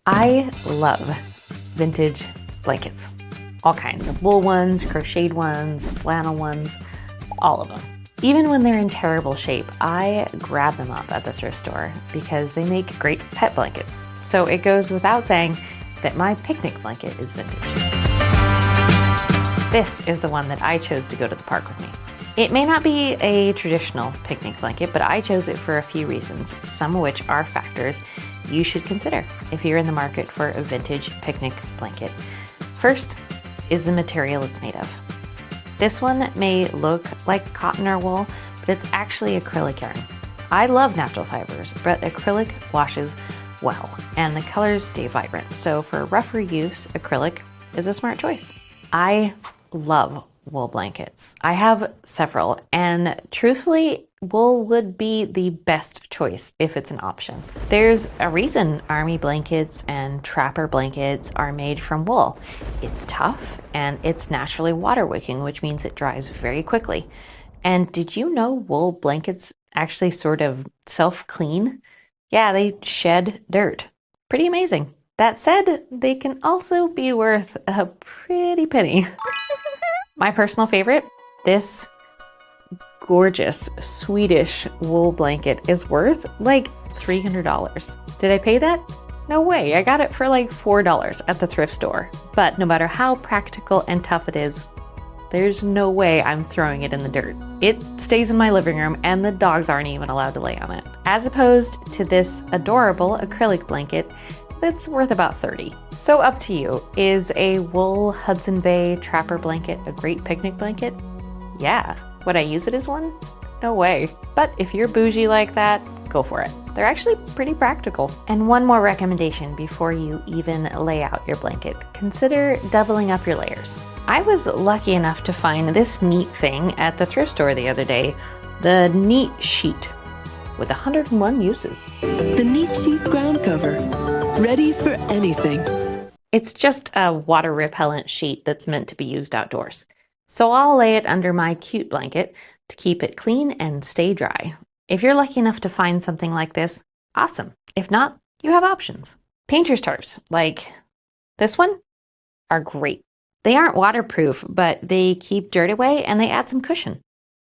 I love vintage blankets. All kinds of wool ones, crocheted ones, flannel ones, all of them. Even when they're in terrible shape, I grab them up at the thrift store because they make great pet blankets. So it goes without saying that my picnic blanket is vintage. This is the one that I chose to go to the park with me. It may not be a traditional picnic blanket, but I chose it for a few reasons, some of which are factors you should consider if you're in the market for a vintage picnic blanket. First is the material it's made of. This one may look like cotton or wool, but it's actually acrylic yarn. I love natural fibers, but acrylic washes well, and the colors stay vibrant. So for rougher use, acrylic is a smart choice. I love wool blankets. I have several, and truthfully, wool would be the best choice if it's an option. There's a reason army blankets and trapper blankets are made from wool. It's tough and it's naturally water wicking, which means it dries very quickly. And did you know wool blankets actually sort of self-clean? Yeah, they shed dirt. Pretty amazing. That said, they can also be worth a pretty penny. My personal favorite, this gorgeous Swedish wool blanket is worth like $300. Did I pay that? No way, I got it for like $4 at the thrift store. But no matter how practical and tough it is, there's no way I'm throwing it in the dirt. It stays in my living room and the dogs aren't even allowed to lay on it. As opposed to this adorable acrylic blanket that's worth about $30. So up to you, is a wool Hudson Bay Trapper blanket a great picnic blanket? Yeah. Would I use it as one? No way. But if you're bougie like that, go for it. They're actually pretty practical. And one more recommendation before you even lay out your blanket. Consider doubling up your layers. I was lucky enough to find this neat thing at the thrift store the other day, the Neat Sheet, with 101 uses. The Neat Sheet ground cover, ready for anything. It's just a water repellent sheet that's meant to be used outdoors. So I'll lay it under my cute blanket to keep it clean and stay dry. If you're lucky enough to find something like this, awesome. If not, you have options. Painter's tarps, like this one, are great. They aren't waterproof, but they keep dirt away and they add some cushion.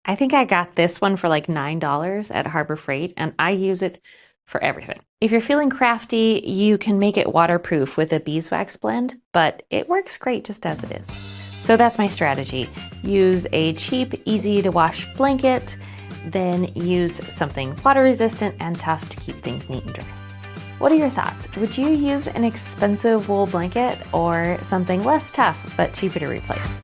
I think I got this one for like $9 at Harbor Freight, and I use it for everything. If you're feeling crafty, you can make it waterproof with a beeswax blend, but it works great just as it is. So that's my strategy. Use a cheap, easy to wash blanket, then use something water resistant and tough to keep things neat and dry. What are your thoughts? Would you use an expensive wool blanket or something less tough but cheaper to replace?